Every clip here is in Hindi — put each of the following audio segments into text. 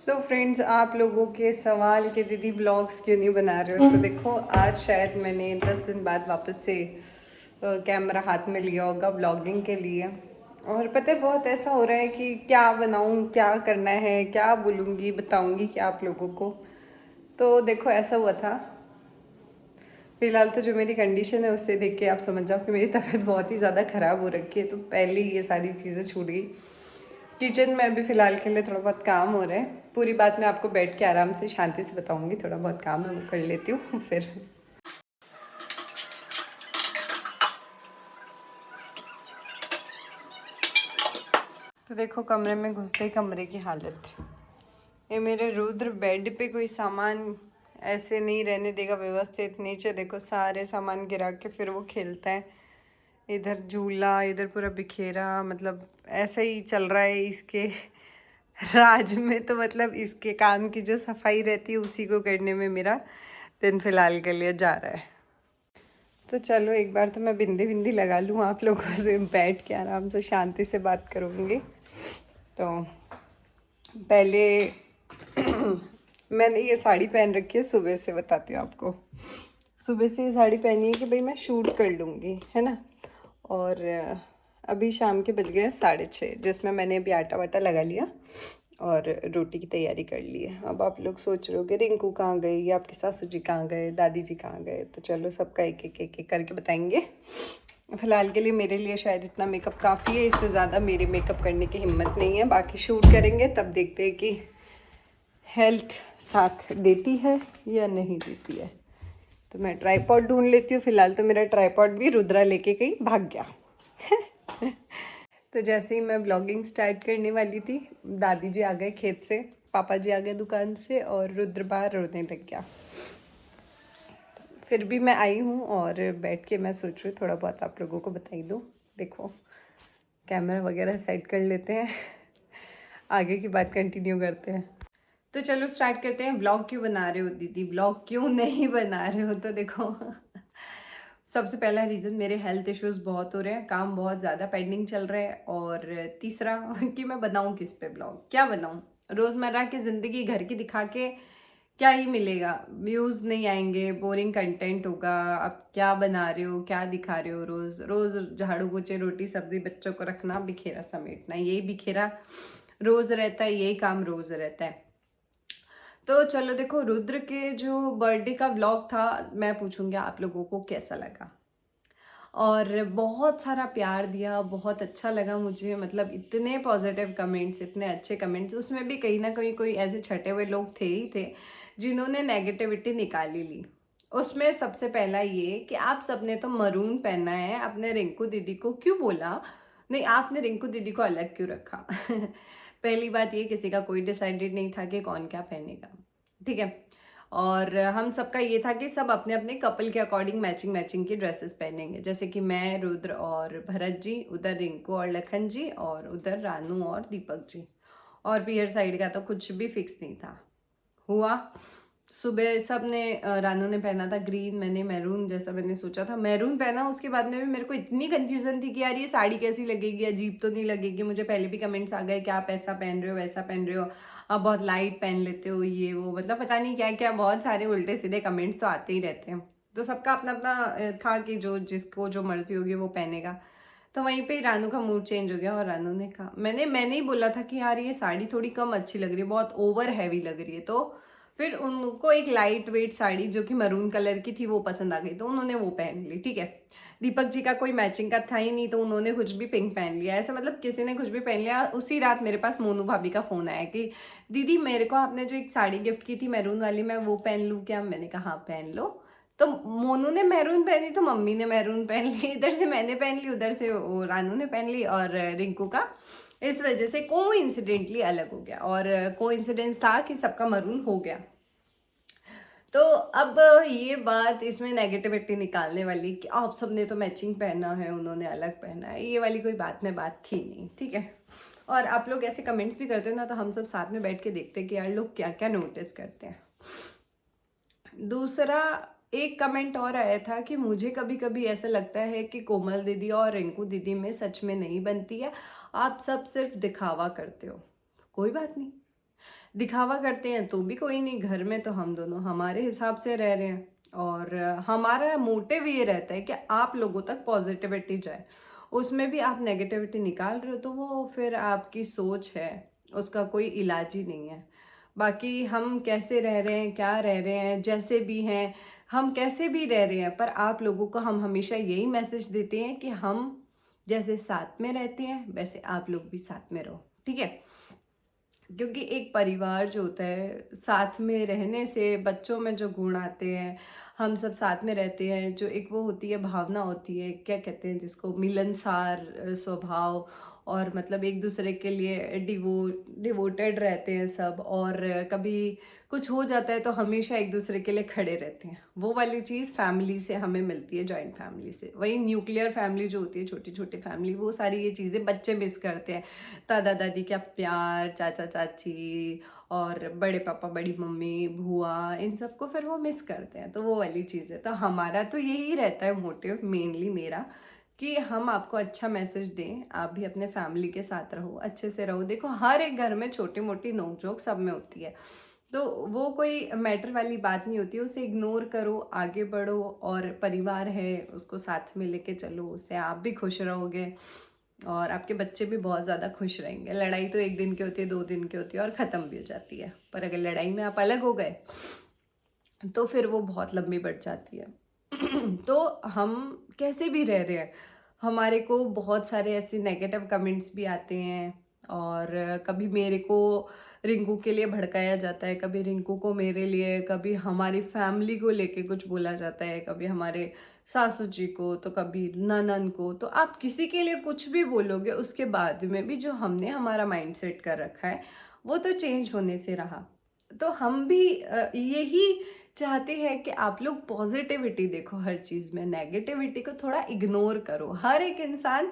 सो फ्रेंड्स, आप लोगों के सवाल के दीदी ब्लॉग्स क्यों नहीं बना रहे हो, तो देखो आज शायद मैंने 10 दिन बाद वापस से कैमरा हाथ में लिया होगा ब्लॉगिंग के लिए। और पता है बहुत ऐसा हो रहा है कि क्या बनाऊँ, क्या करना है, क्या बोलूँगी, बताऊँगी क्या आप लोगों को। तो देखो ऐसा हुआ था। फिलहाल तो जो मेरी कंडीशन है उससे देख के आप समझ जाओ कि मेरी तबीयत बहुत ही ज़्यादा ख़राब हो रखी है, तो पहले ही ये सारी चीज़ें छूट गई। किचन में अभी फ़िलहाल के लिए थोड़ा बहुत काम हो रहा है। पूरी बात मैं आपको बैठ के आराम से शांति से बताऊंगी। थोड़ा बहुत काम है वो कर लेती हूँ फिर। तो देखो कमरे में घुसते ही कमरे की हालत। ये मेरे रुद्र बेड पे कोई सामान ऐसे नहीं रहने देगा व्यवस्थित। नीचे देखो सारे सामान गिरा के फिर वो खेलता है। इधर झूला, इधर पूरा बिखेरा, मतलब ऐसा ही चल रहा है इसके राज में। तो मतलब इसके काम की जो सफाई रहती है उसी को करने में मेरा दिन फिलहाल के लिए जा रहा है। तो चलो एक बार तो मैं बिंदी बिंदी लगा लूँ, आप लोगों से बैठ के आराम से शांति से बात करूँगी। तो पहले मैंने ये साड़ी पहन रखी है, सुबह से बताती हूँ आपको। सुबह से ये साड़ी पहनी है कि भाई मैं शूट कर लूँगी, है ना। और अभी शाम के बज गए 6:30, जिसमें मैंने अभी आटा वाटा लगा लिया और रोटी की तैयारी कर ली है। अब आप लोग सोच रहे हो कि रिंकू कहाँ गई, या आपके सासू जी कहाँ गए, दादी जी कहाँ गए। तो चलो सबका एक एक एक एक करके बताएंगे। फ़िलहाल के लिए मेरे लिए शायद इतना मेकअप काफ़ी है, इससे ज़्यादा मेरी मेकअप करने की हिम्मत नहीं है। बाकी शूट करेंगे तब देखते हैं कि हेल्थ साथ देती है या नहीं देती है। तो मैं ट्राईपॉड ढूंढ लेती हूँ। फ़िलहाल तो मेरा ट्राईपॉड भी रुद्रा लेके कहीं भाग गया। तो जैसे ही मैं ब्लॉगिंग स्टार्ट करने वाली थी, दादी जी आ गए खेत से, पापा जी आ गए दुकान से और रुद्र बाहर रोने लग गया। फिर भी मैं आई हूँ और बैठ के मैं सोच रही हूँ थोड़ा बहुत आप लोगों को बताई दूँ। देखो कैमरा वगैरह सेट कर लेते हैं, आगे की बात कंटिन्यू करते हैं। तो चलो स्टार्ट करते हैं। ब्लॉग क्यों बना रहे हो दीदी, ब्लॉग क्यों नहीं बना रहे हो, तो देखो सबसे पहला रीज़न मेरे हेल्थ इश्यूज़ बहुत हो रहे हैं, काम बहुत ज़्यादा पेंडिंग चल रहा है। और तीसरा कि मैं बनाऊँ किस पे ब्लॉग, क्या बनाऊँ। रोज़मर्रा की ज़िंदगी घर की दिखा के क्या ही मिलेगा, व्यूज़ नहीं आएंगे, बोरिंग कंटेंट होगा। आप क्या बना रहे हो, क्या दिखा रहे हो, रोज़ रोज़ झाड़ू पोछे रोटी सब्जी बच्चों को रखना, बिखेरा समेटना, यही बिखेरा रोज़ रहता है, यही काम रोज़ रहता है। तो चलो देखो, रुद्र के जो बर्थडे का व्लॉग था, मैं पूछूंगी आप लोगों को कैसा लगा। और बहुत सारा प्यार दिया, बहुत अच्छा लगा मुझे। मतलब इतने पॉजिटिव कमेंट्स, इतने अच्छे कमेंट्स। उसमें भी कहीं ना कहीं कोई ऐसे छटे हुए लोग थे ही थे जिन्होंने नेगेटिविटी निकाली ली। उसमें सबसे पहला ये कि आप सबने तो मरून पहना है, आपने रिंकू दीदी को क्यों बोला, नहीं आपने रिंकू दीदी को अलग क्यों रखा। पहली बात ये, किसी का कोई डिसाइडेड नहीं था कि कौन क्या पहनेगा, ठीक है। और हम सबका ये था कि सब अपने अपने कपल के अकॉर्डिंग मैचिंग मैचिंग की ड्रेसेस पहनेंगे। जैसे कि मैं, रुद्र और भरत जी, उधर रिंकू और लखन जी, और उधर रानू और दीपक जी। और पीयर साइड का तो कुछ भी फिक्स नहीं था। हुआ सुबह सब ने, रानू ने पहना था ग्रीन, मैंने मैरून, जैसा मैंने सोचा था मैरून पहना। उसके बाद में भी मेरे को इतनी कंफ्यूजन थी कि यार ये साड़ी कैसी लगेगी, अजीब तो नहीं लगेगी। मुझे पहले भी कमेंट्स आ गए कि आप ऐसा पहन रहे हो, वैसा पहन रहे हो, आप बहुत लाइट पहन लेते हो, ये वो, मतलब पता नहीं क्या क्या, बहुत सारे उल्टे सीधे कमेंट्स तो आते ही रहते हैं। तो सबका अपना अपना था कि जो जिसको जो मर्जी होगी वो पहनेगा। तो वहीं पे रानू का मूड चेंज हो गया और रानू ने कहा, मैंने ही बोला था कि यार ये साड़ी थोड़ी कम अच्छी लग रही है, बहुत ओवर हैवी लग रही है। तो फिर उनको एक लाइट वेट साड़ी जो कि मरून कलर की थी वो पसंद आ गई, तो उन्होंने वो पहन ली, ठीक है। दीपक जी का कोई मैचिंग का था ही नहीं, तो उन्होंने कुछ भी पिंक पहन लिया। ऐसा मतलब किसी ने कुछ भी पहन लिया। उसी रात मेरे पास मोनू भाभी का फोन आया कि दीदी मेरे को आपने जो एक साड़ी गिफ्ट की थी मैरून वाली, मैं वो पहन लूँ क्या। मैंने कहा हाँ पहन लो। तो मोनू ने मैरून पहनी तो मम्मी ने मैरून पहन ली, इधर से मैंने पहन ली, उधर से वो रानू ने पहन ली, और रिंकू का इस वजह से कोइंसिडेंटली अलग हो गया। और कोइंसिडेंस था कि सबका मरून हो गया। तो अब ये बात इसमें नेगेटिविटी निकालने वाली कि आप सबने तो मैचिंग पहना है, उन्होंने अलग पहना है, ये वाली कोई बात में बात थी नहीं, ठीक है। और आप लोग ऐसे कमेंट्स भी करते हो ना, तो हम सब साथ में बैठ के देखते हैं कि यार लोग क्या क्या नोटिस करते हैं। दूसरा एक कमेंट और आया था कि मुझे कभी कभी ऐसा लगता है कि कोमल दीदी और रिंकू दीदी में सच में नहीं बनती है, आप सब सिर्फ दिखावा करते हो। कोई बात नहीं, दिखावा करते हैं तो भी कोई नहीं, घर में तो हम दोनों हमारे हिसाब से रह रहे हैं। और हमारा मोटिव ये रहता है कि आप लोगों तक पॉजिटिविटी जाए। उसमें भी आप नेगेटिविटी निकाल रहे हो तो वो फिर आपकी सोच है, उसका कोई इलाज ही नहीं है। बाकी हम कैसे रह रहे हैं, क्या रह रहे हैं, जैसे भी हैं, हम कैसे भी रह रहे हैं, पर आप लोगों को हम हमेशा यही मैसेज देते हैं कि हम जैसे साथ में रहते हैं वैसे आप लोग भी साथ में रहो, ठीक है। क्योंकि एक परिवार जो होता है, साथ में रहने से बच्चों में जो गुण आते हैं, हम सब साथ में रहते हैं, जो एक वो होती है भावना होती है, क्या कहते हैं जिसको, मिलनसार स्वभाव, और मतलब एक दूसरे के लिए डिवोटेड रहते हैं सब, और कभी कुछ हो जाता है तो हमेशा एक दूसरे के लिए खड़े रहते हैं। वो वाली चीज़ फैमिली से हमें मिलती है, जॉइंट फैमिली से। वही न्यूक्लियर फैमिली जो होती है, छोटी छोटी फैमिली, वो सारी ये चीज़ें बच्चे मिस करते हैं। दादा दादी का प्यार, चाचा चाची, और बड़े पापा बड़ी मम्मी बुआ, इन सबको फिर वो मिस करते हैं। तो वो वाली चीज़ है। तो हमारा तो यही रहता है मोटिव, मेनली मेरा, कि हम आपको अच्छा मैसेज दें, आप भी अपने फैमिली के साथ रहो, अच्छे से रहो। देखो हर एक घर में छोटी मोटी नोकझोंक सब में होती है, तो वो कोई मैटर वाली बात नहीं होती है। उसे इग्नोर करो, आगे बढ़ो, और परिवार है उसको साथ में लेके चलो, उससे आप भी खुश रहोगे और आपके बच्चे भी बहुत ज़्यादा खुश रहेंगे। लड़ाई तो एक दिन की होती है, 2 दिन की होती है, और ख़त्म भी हो जाती है। पर अगर लड़ाई में आप अलग हो गए तो फिर वो बहुत लंबी बढ़ जाती है। तो हम कैसे भी रह रहे हैं, हमारे को बहुत सारे ऐसे नेगेटिव कमेंट्स भी आते हैं, और कभी मेरे को रिंकू के लिए भड़काया जाता है, कभी रिंकू को मेरे लिए, कभी हमारी फैमिली को लेके कुछ बोला जाता है, कभी हमारे सासू जी को, तो कभी ननन को। तो आप किसी के लिए कुछ भी बोलोगे, उसके बाद में भी जो हमने हमारा माइंड सेट कर रखा है वो तो चेंज होने से रहा। तो हम भी यही चाहते हैं कि आप लोग पॉजिटिविटी देखो हर चीज़ में, नेगेटिविटी को थोड़ा इग्नोर करो। हर एक इंसान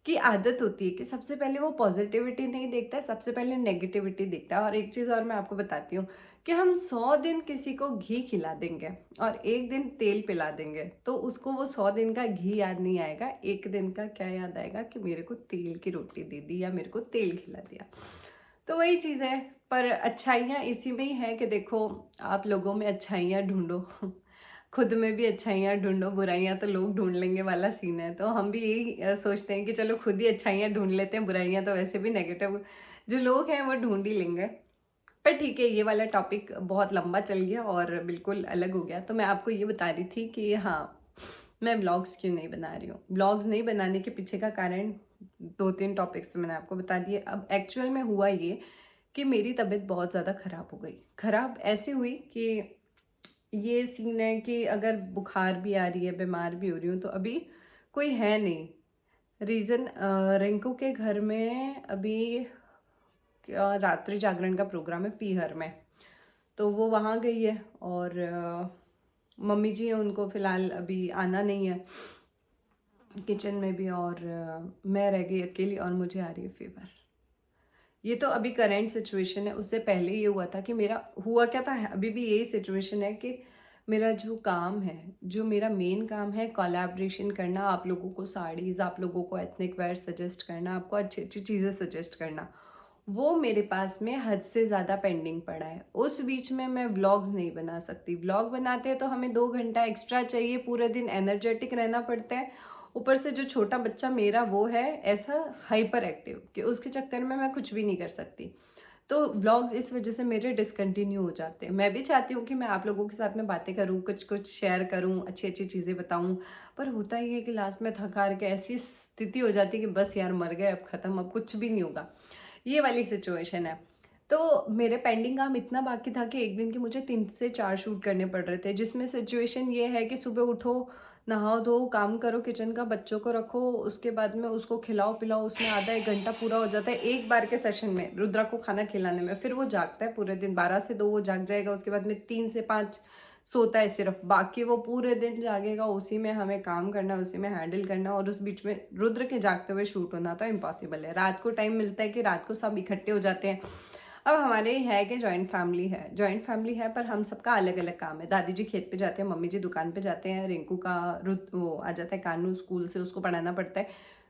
की आदत होती है कि सबसे पहले वो पॉजिटिविटी नहीं देखता है, सबसे पहले नेगेटिविटी देखता है। और एक चीज़ और मैं आपको बताती हूँ कि हम 100 दिन किसी को घी खिला देंगे और एक दिन तेल पिला देंगे, तो उसको वो 100 दिन का घी याद नहीं आएगा, एक दिन का क्या याद आएगा कि मेरे को तेल की रोटी दे दी या मेरे को तेल खिला दिया। तो वही चीज़ है। पर अच्छाइयाँ इसी में ही है कि देखो, आप लोगों में अच्छाइयाँ ढूंढो, खुद में भी अच्छाइयाँ ढूंढो, बुराइयाँ तो लोग ढूंढ लेंगे वाला सीन है। तो हम भी यही सोचते हैं कि चलो खुद ही अच्छाइयाँ ढूंढ लेते हैं, बुराइयाँ तो वैसे भी नेगेटिव जो लोग हैं वो ढूंढ ही लेंगे। पर ठीक है, ये वाला टॉपिक बहुत लंबा चल गया और बिल्कुल अलग हो गया। तो मैं आपको ये बता रही थी कि हाँ, मैं व्लॉग्स क्यों नहीं बना रही हूँ। व्लॉग्स नहीं बनाने के पीछे का कारण 2-3 टॉपिक्स तो मैंने आपको बता दिए। अब एक्चुअल में हुआ ये कि मेरी तबीयत बहुत ज़्यादा ख़राब हो गई। ख़राब ऐसे हुई कि ये सीन है कि अगर बुखार भी आ रही है, बीमार भी हो रही हूँ, तो अभी कोई है नहीं। रीज़न, रिंकू के घर में अभी रात्रि जागरण का प्रोग्राम है पीहर में, तो वो वहाँ गई है। और मम्मी जी हैं, उनको फ़िलहाल अभी आना नहीं है किचन में भी, और मैं रह गई अकेली और मुझे आ रही है फीवर। ये तो अभी करंट सिचुएशन है। उससे पहले ये हुआ था कि मेरा हुआ क्या था, अभी भी यही सिचुएशन है कि मेरा जो काम है, जो मेरा मेन काम है, कोलैबोरेशन करना, आप लोगों को साड़ीज़, आप लोगों को एथनिक वेयर सजेस्ट करना, आपको अच्छी अच्छी चीज़ें सजेस्ट करना, वो मेरे पास में हद से ज़्यादा पेंडिंग पड़ा है। उस बीच में मैं व्लॉग्स नहीं बना सकती। व्लॉग बनाते हैं तो हमें 2 घंटा एक्स्ट्रा चाहिए, पूरे दिन एनर्जेटिक रहना पड़ता है। ऊपर से जो छोटा बच्चा मेरा वो है ऐसा हाइपर एक्टिव कि उसके चक्कर में मैं कुछ भी नहीं कर सकती। तो व्लॉग्स इस वजह से मेरे डिसकंटिन्यू हो जाते हैं। मैं भी चाहती हूँ कि मैं आप लोगों के साथ में बातें करूँ, कुछ कुछ शेयर करूँ, अच्छी अच्छी चीज़ें बताऊँ, पर होता ही है कि लास्ट में थक हार के ऐसी स्थिति हो जाती है कि बस यार मर गए, अब ख़त्म, अब कुछ भी नहीं होगा। ये वाली सिचुएशन है। तो मेरे पेंडिंग काम इतना बाकी था कि एक दिन के मुझे 3 से 4 शूट करने पड़ रहे थे, जिसमें सिचुएशन ये है कि सुबह उठो, नहाओ धो, काम करो किचन का, बच्चों को रखो, उसके बाद में उसको खिलाओ पिलाओ, उसमें आधा 1 घंटा पूरा हो जाता है एक बार के सेशन में, रुद्रा को खाना खिलाने में। फिर वो जागता है पूरे दिन, 12 से 2 वो जाग जाएगा, उसके बाद में 3 से 5 सोता है सिर्फ, बाकी वो पूरे दिन जागेगा, उसी में हमें काम करना, उसी में हैंडल करना, और उस बीच में रुद्र के जागते हुए शूट होना तो इम्पॉसिबल है। रात को टाइम मिलता है कि रात को सब इकट्ठे हो जाते हैं। अब हमारे है कि जॉइंट फैमिली है, जॉइंट फैमिली है, पर हम सबका अलग अलग काम है। दादी जी खेत पे जाते हैं, मम्मी जी दुकान पे जाते हैं, रिंकू का वो आ जाता है कानू स्कूल से, उसको पढ़ाना पड़ता है।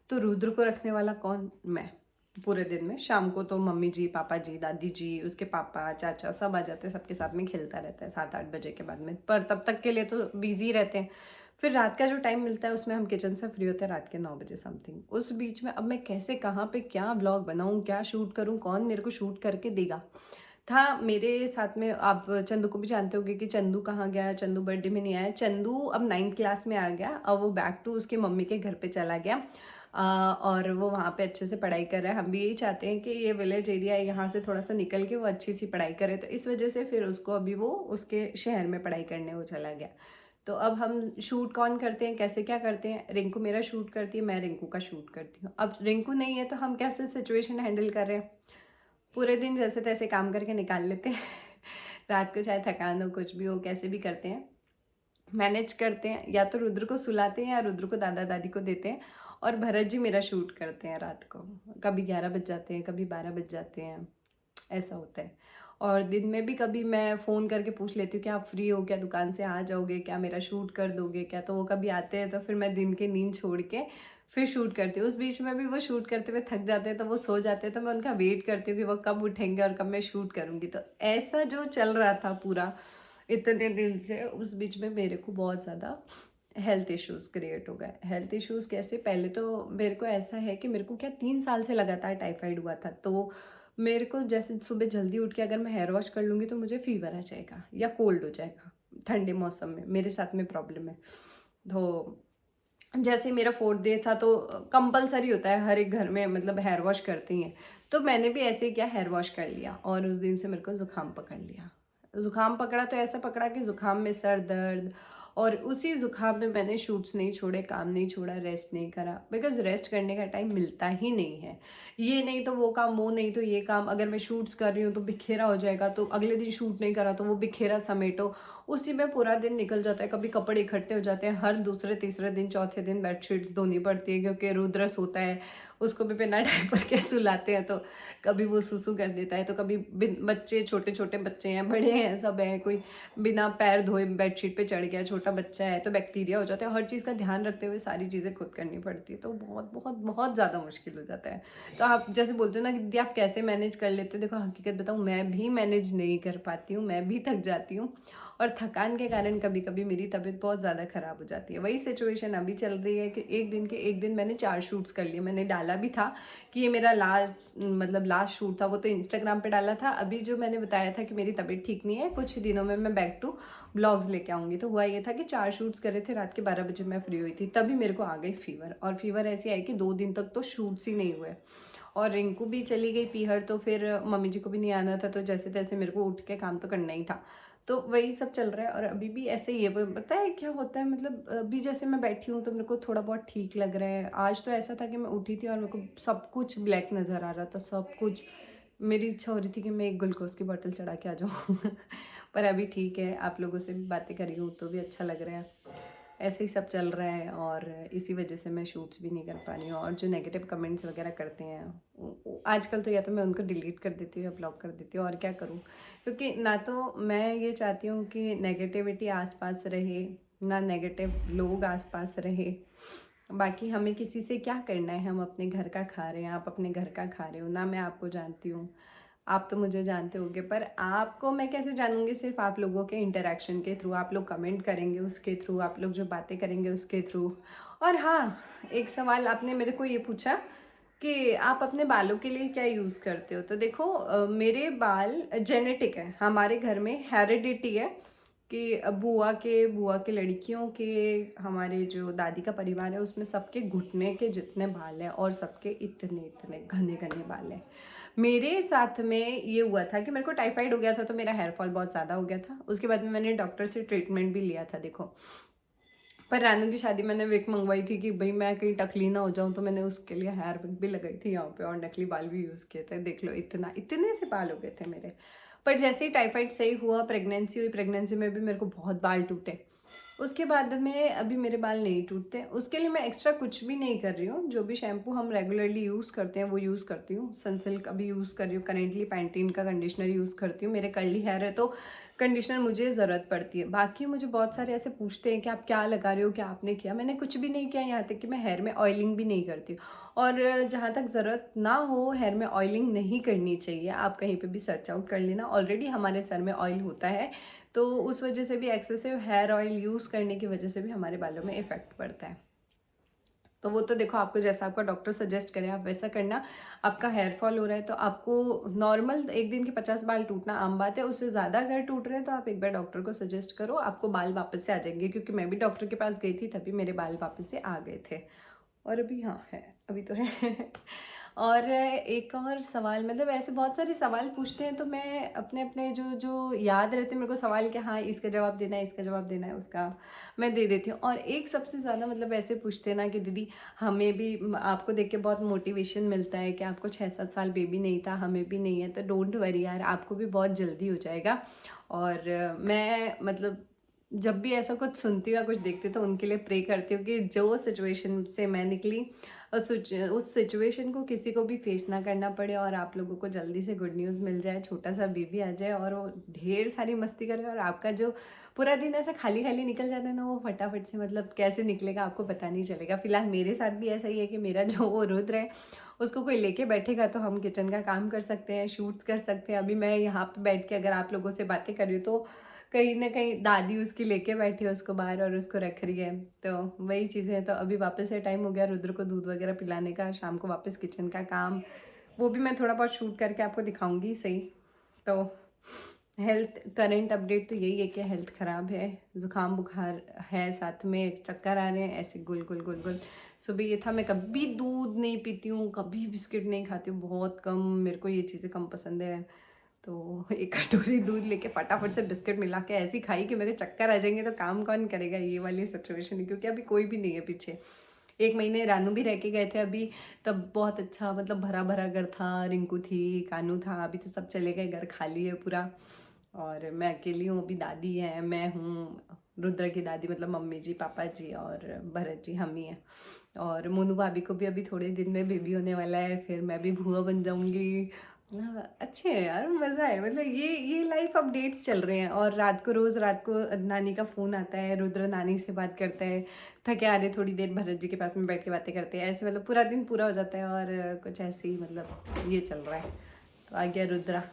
तो रुद्र को रखने वाला कौन? मैं। पूरे दिन में। शाम को तो मम्मी जी, पापा जी, दादी जी, उसके पापा, चाचा सब आ जाते हैं, सबके साथ में खेलता रहता है 7-8 बजे के बाद में, पर तब तक के लिए तो बिजी रहते हैं। फिर रात का जो टाइम मिलता है उसमें हम किचन से फ्री होते हैं रात के 9 बजे समथिंग। उस बीच में अब मैं कैसे, कहाँ पे क्या व्लॉग बनाऊँ, क्या शूट करूँ, कौन मेरे को शूट करके देगा। था मेरे साथ में, आप चंदू को भी जानते होंगे कि चंदू कहाँ गया, चंदू बर्थडे में नहीं आया। चंदू अब 9th क्लास में आ गया, अब वो बैक टू उसकी मम्मी के घर पे चला गया। और वो वहाँ पे अच्छे से पढ़ाई कर रहा है। हम भी यही चाहते हैं कि ये विलेज एरिया है, यहाँ से थोड़ा सा निकल के वो अच्छी सी पढ़ाई करे, तो इस वजह से फिर उसको अभी वो उसके शहर में पढ़ाई करने वो चला गया। तो अब हम शूट कौन करते हैं, कैसे क्या करते हैं, रिंकू मेरा शूट करती है, मैं रिंकू का शूट करती हूँ। अब रिंकू नहीं है तो हम कैसे सिचुएशन हैंडल कर रहे हैं, पूरे दिन जैसे तैसे काम करके निकाल लेते हैं। रात को चाहे थकान हो, कुछ भी हो, कैसे भी करते हैं, मैनेज करते हैं। या तो रुद्र को सुलाते हैं या रुद्र को दादा दादी को देते हैं, और भरत जी मेरा शूट करते हैं रात को। कभी 11 बज जाते हैं, कभी 12 बज जाते हैं, ऐसा होता है। और दिन में भी कभी मैं फ़ोन करके पूछ लेती हूँ कि आप फ्री हो क्या, दुकान से आ जाओगे क्या, मेरा शूट कर दोगे क्या, तो वो कभी आते हैं, तो फिर मैं दिन के नींद छोड़ के फिर शूट करती हूँ। उस बीच में भी वो शूट करते हुए थक जाते हैं तो वो सो जाते हैं, तो मैं उनका वेट करती हूँ कि वो कब उठेंगे और कब मैं शूट करूँगी। तो ऐसा जो चल रहा था पूरा इतने दिन से, उस बीच में मेरे को बहुत ज़्यादा हेल्थ इश्यूज़ क्रिएट हो गए। हेल्थ इश्यूज़ कैसे, पहले तो मेरे को ऐसा है कि मेरे को क्या 3 साल से लगातार टाइफाइड हुआ था। तो मेरे को जैसे सुबह जल्दी उठ के अगर मैं हेयर वॉश कर लूँगी तो मुझे फीवर आ जाएगा या कोल्ड हो जाएगा। ठंडे मौसम में मेरे साथ में प्रॉब्लम है। तो जैसे मेरा 4th डे था तो कंपलसरी होता है हर एक घर में, मतलब हेयर वॉश करते ही हैं। तो मैंने भी ऐसे ही किया, हेयर वॉश कर लिया, और उस दिन से मेरे को ज़ुकाम पकड़ लिया। ज़ुकाम पकड़ा तो ऐसा पकड़ा कि ज़ुकाम में सर दर्द, और उसी ज़ुकाम में मैंने शूट्स नहीं छोड़े, काम नहीं छोड़ा, रेस्ट नहीं करा, बिकॉज रेस्ट करने का टाइम मिलता ही नहीं है। ये नहीं तो वो काम, वो नहीं तो ये काम, अगर मैं शूट्स कर रही हूँ तो बिखेरा हो जाएगा, तो अगले दिन शूट नहीं करा तो वो बिखेरा समेटो, उसी में पूरा दिन निकल जाता है। कभी कपड़े इकट्ठे हो जाते हैं, हर दूसरे तीसरे दिन चौथे दिन बेडशीट्स धोनी पड़ती है, क्योंकि रुद्र सोता है, उसको भी बिना डायपर के सुलाते हैं, तो कभी वो सुसु कर देता है, तो कभी बच्चे, छोटे छोटे बच्चे हैं, बड़े हैं, सब है, कोई बिना पैर धोए बेडशीट पे चढ़ गया, छोटा बच्चा है, तो बैक्टीरिया हो जाता है। हर चीज़ का ध्यान रखते हुए सारी चीज़ें खुद करनी पड़ती है, तो बहुत बहुत बहुत ज़्यादा मुश्किल हो जाता है। तो आप जैसे बोलते हो ना कि दीदी आप कैसे मैनेज कर लेते हो, देखो हकीकत बताऊँ, मैं भी मैनेज नहीं कर पाती हूँ, मैं भी थक जाती हूँ, और थकान के कारण कभी कभी मेरी तबीयत बहुत ज़्यादा ख़राब हो जाती है। वही सिचुएशन अभी चल रही है कि एक दिन मैंने 4 शूट्स कर लिए। मैंने डाला भी था कि ये मेरा लास्ट शूट था, वो तो इंस्टाग्राम पे डाला था। अभी जो मैंने बताया था कि मेरी तबीयत ठीक नहीं है, कुछ दिनों में मैं बैक टू ब्लॉग्स लेके आऊँगी, तो हुआ ये था कि 4 शूट्स करे थे, रात के 12 बजे मैं फ्री हुई थी, तभी मेरे को आ गई फीवर, और फीवर ऐसी आई कि 2 दिन तक तो शूट्स ही नहीं हुए। और रिंकू भी चली गई पीहर, तो फिर मम्मी जी को भी नहीं आना था, तो जैसे तैसे मेरे को उठ के काम तो करना ही था। तो वही सब चल रहा है, और अभी भी ऐसे ही है। पता है क्या होता है, मतलब अभी जैसे मैं बैठी हूँ तो मेरे को थोड़ा बहुत ठीक लग रहा है। आज तो ऐसा था कि मैं उठी थी और मेरे को सब कुछ ब्लैक नज़र आ रहा था, सब कुछ। मेरी इच्छा हो रही थी कि मैं एक ग्लूकोज की बोतल चढ़ा के आ जाऊँ। पर अभी ठीक है, आप लोगों से भी बातें करी हूँ तो भी अच्छा लग रहा है। ऐसे ही सब चल रहा है, और इसी वजह से मैं शूट्स भी नहीं कर पा रही हूँ। और जो नेगेटिव कमेंट्स वगैरह करते हैं आजकल, तो या तो मैं उनको डिलीट कर देती हूँ या ब्लॉक कर देती हूँ, और क्या करूँ, क्योंकि ना तो मैं ये चाहती हूँ कि नेगेटिविटी आसपास रहे, ना नेगेटिव लोग आसपास रहे। बाकी हमें किसी से क्या करना है, हम अपने घर का खा रहे हैं, आप अपने घर का खा रहे हो ना, मैं आपको जानती हूँ, आप तो मुझे जानते होगे, पर आपको मैं कैसे जानूंगी, सिर्फ आप लोगों के इंटरेक्शन के थ्रू, आप लोग कमेंट करेंगे उसके थ्रू, आप लोग जो बातें करेंगे उसके थ्रू। और हाँ, एक सवाल आपने मेरे को ये पूछा कि आप अपने बालों के लिए क्या यूज़ करते हो, तो देखो मेरे बाल जेनेटिक है, हमारे घर में हेरिडिटी है कि बुआ के लड़कियों के, हमारे जो दादी का परिवार है उसमें सबके घुटने के जितने बाल हैं, और सबके इतने इतने घने घने बाल हैं। मेरे साथ में ये हुआ था कि मेरे को टाइफाइड हो गया था, तो मेरा हेयर फॉल बहुत ज़्यादा हो गया था। उसके बाद में मैंने डॉक्टर से ट्रीटमेंट भी लिया था, देखो। पर रानू की शादी मैंने विक मंगवाई थी कि भाई मैं कहीं टकली ना हो जाऊँ, तो मैंने उसके लिए हेयर विक भी लगाई थी यहाँ पे, और नकली बाल भी यूज़ किए थे। देख लो, इतने से बाल हो गए थे मेरे। पर जैसे ही टाइफाइड सही हुआ, प्रेगनेंसी हुई, प्रेगनेंसी में भी मेरे को बहुत बाल टूटे। उसके बाद में अभी मेरे बाल नहीं टूटते। उसके लिए मैं एक्स्ट्रा कुछ भी नहीं कर रही हूँ, जो भी शैम्पू हम रेगुलरली यूज़ करते हैं वो यूज़ करती हूँ। सनसिल्क अभी यूज़ कर रही हूँ करेंटली, पैंटीन का कंडीशनर यूज़ करती हूँ। मेरे कर्ली हेयर है तो कंडीशनर मुझे ज़रूरत पड़ती है। बाकी मुझे बहुत सारे ऐसे पूछते हैं कि आप क्या लगा रहे हो, क्या आपने किया। मैंने कुछ भी नहीं किया, यहाँ तक कि मैं हेयर में ऑयलिंग भी नहीं करती हूँ। और जहाँ तक ज़रूरत ना हो, हेयर में ऑयलिंग नहीं करनी चाहिए। आप कहीं पे भी सर्च आउट कर लेना, ऑलरेडी हमारे सर में ऑयल होता है, तो उस वजह से भी एक्सेसिव हेयर ऑयल यूज़ करने की वजह से भी हमारे बालों में इफ़ेक्ट पड़ता है। तो वो तो देखो, आपको जैसा आपका डॉक्टर सजेस्ट करे आप वैसा करना। आपका हेयर फॉल हो रहा है तो आपको नॉर्मल एक दिन के 50 बाल टूटना आम बात है, उससे ज़्यादा अगर टूट रहे हैं तो आप एक बार डॉक्टर को सजेस्ट करो, आपको बाल वापस से आ जाएंगे। क्योंकि मैं भी डॉक्टर के पास गई थी, तभी मेरे बाल वापस से आ गए थे। और अभी हाँ है, अभी तो है। और एक और सवाल, मतलब ऐसे बहुत सारे सवाल पूछते हैं, तो मैं अपने अपने जो जो याद रहते हैं मेरे को सवाल कि हाँ इसका जवाब देना है, इसका जवाब देना है, उसका मैं दे देती हूँ। और एक सबसे ज़्यादा मतलब ऐसे पूछते हैं ना कि दीदी हमें भी आपको देख के बहुत मोटिवेशन मिलता है कि आपको 6-7 साल बेबी नहीं था, हमें भी नहीं है, तो डोंट वरी यार, आपको भी बहुत जल्दी हो जाएगा। और मैं मतलब जब भी ऐसा कुछ सुनती हूँ या कुछ देखती हूँ तो उनके लिए प्रे करती हूँ कि जो सिचुएशन से मैं निकली उस सिचुएशन को किसी को भी फेस ना करना पड़े, और आप लोगों को जल्दी से गुड न्यूज़ मिल जाए, छोटा सा बेबी आ जाए और वो ढेर सारी मस्ती करे, और आपका जो पूरा दिन ऐसा खाली खाली निकल जाता है ना, वो फटाफट से मतलब कैसे निकलेगा आपको पता नहीं चलेगा। फिलहाल मेरे साथ भी ऐसा ही है कि मेरा जो वो रुद्र है उसको कोई लेके बैठेगा तो हम किचन का काम कर सकते हैं, शूट्स कर सकते हैं। अभी मैं यहाँ पे बैठ के अगर आप लोगों से बातें कर रही हूँ तो कहीं ना कहीं दादी उसकी लेके बैठी है उसको बाहर और उसको रख रही है, तो वही चीज़ें हैं। तो अभी वापस से टाइम हो गया रुद्र को दूध वगैरह पिलाने का, शाम को वापस किचन का काम, वो भी मैं थोड़ा बहुत शूट करके आपको दिखाऊंगी सही। तो हेल्थ करेंट अपडेट तो यही है कि हेल्थ ख़राब है, ज़ुकाम बुखार है, साथ में चक्कर आ रहे हैं, ऐसे गुल गुल गुल गुल। सुबह ये था, मैं कभी दूध नहीं पीती हूँ, कभी बिस्किट नहीं खाती हूँ, बहुत कम, मेरे को ये चीज़ें कम पसंद है। तो एक कटोरी दूध लेके फटाफट से बिस्किट मिला के ऐसी खाई कि मेरे चक्कर आ जाएंगे, तो काम कौन करेगा, ये वाली सिचुएशन है। क्योंकि अभी कोई भी नहीं है पीछे। 1 महीने रानू भी रह के गए थे अभी, तब बहुत अच्छा मतलब भरा भरा घर था, रिंकू थी, कानू था। अभी तो सब चले गए, घर खाली है पूरा, और मैं अकेली हूँ। अभी दादी है, मैं हूँ, रुद्र की दादी मतलब मम्मी जी, पापा जी और भरत जी, हम ही हैं। और मोनू भाभी को भी अभी थोड़े दिन में बेबी होने वाला है, फिर मैं भी बुआ बन जाऊंगी। अच्छे है यार, मज़ा है। मतलब ये लाइफ अपडेट्स चल रहे हैं। और रोज़ रात को नानी का फ़ोन आता है, रुद्र नानी से बात करता है, थके आ रहे थोड़ी देर भरत जी के पास में बैठ के बातें करते हैं, ऐसे मतलब पूरा दिन पूरा हो जाता है। और कुछ ऐसे ही मतलब ये चल रहा है। तो आ गया रुद्रा,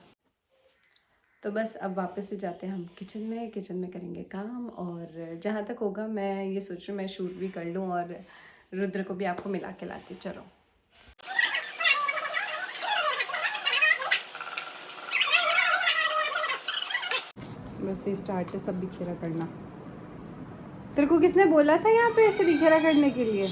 तो बस अब वापस से जाते हैं हम किचन में करेंगे काम। और जहाँ तक होगा मैं ये सोच रही हूँ मैं शूट भी कर लूँ और रुद्र को भी आपको मिला के लाती हूँ। चलो बस ये स्टार्ट है, सब बिखेरा करना। तेरे को किसने बोला था यहाँ पे ऐसे बिखेरा करने के लिए?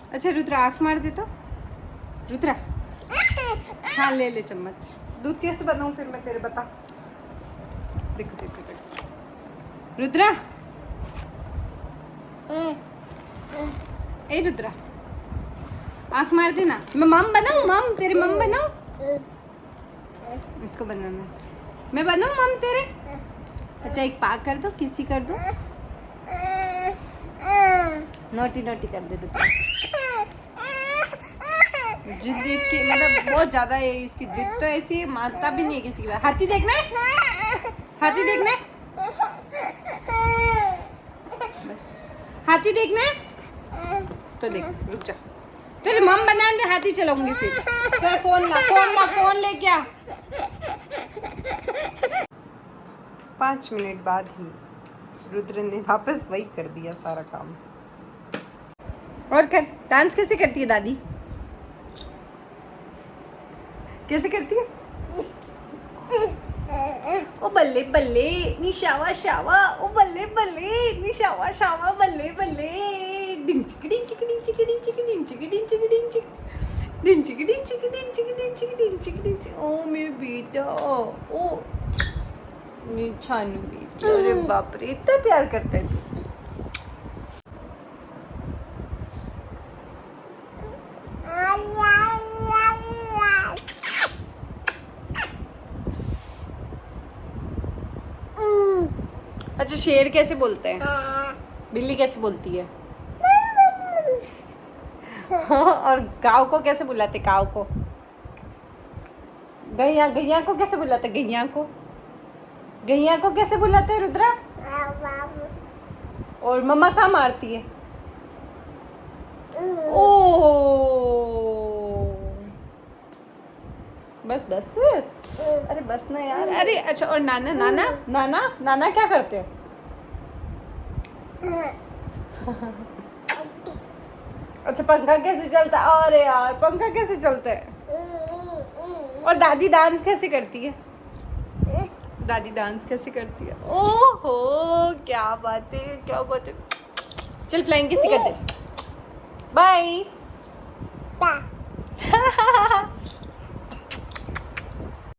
अच्छा रुद्र आँख मार दे तो। रुद्रा हाँ ले ले चम्मच। दूध कैसे बनाऊँ फिर मैं तेरे बता। देखो देखो देखो रुद्रा, ए रुद्रा आँख मार दे ना। मैं मम बनाऊँ, मम तेरे मम बनाऊँ? इसको बनाना है, मैं बनाऊँ मम तेरे? अच्छा एक पाक कर दो, किसी कर दो, नोटी नोटी कर दे रुद्रा। जिद इसकी मतलब बहुत ज्यादा है, इसकी जिद तो ऐसी मानता भी नहीं है किसी की बात। हाथी देखना है, हाथी देखना है, बस हाथी देखना है तो देख, रुक जा, तेरे मम बना दे, हाथी चलाऊंगी फिर। तेरा फोन ले क्या। 5 मिनट बाद ही रुद्र ने वापस वही कर दिया सारा काम। और कर, डांस कैसे करती है दादी, कैसे करती है? बल्ले बल्ले नी शावा शावा, ओ बल्ले बल्ले नी शावा शावा, बल्ले बल्ले डिंग चिक डिंग चिक डिंग चिक डिंग चिक डिंग चिक डिंग चिक डिंग चिक डिंग चिक डिंग चिक डिंग चिक डिंग चिक डिंग चिक डिंग चिक। ओ मेरे बेटा, ओ मेरी छानू बेटी, अरे बाप रे इतना प्यार करता है तू। अच्छा शेर कैसे बोलते हैं? बिल्ली कैसे बोलती है? और काऊ को कैसे बुलाते? काऊ को, गैया, गैया को कैसे बुलाते? गैया को, गैया को कैसे बुलाते हैं रुद्रा? और मम्मा कहाँ मारती है? ओ बस बस, अरे बस ना यार। अरे अच्छा, और नाना नाना नाना नाना क्या करते हैं? अच्छा पंखा कैसे चलता है? अरे यार पंखा कैसे चलता है? और दादी डांस कैसे करती है? दादी डांस कैसे करती है? ओहो क्या बात है, क्या बात है। चल फ्लाइंग किसी करते, बाय।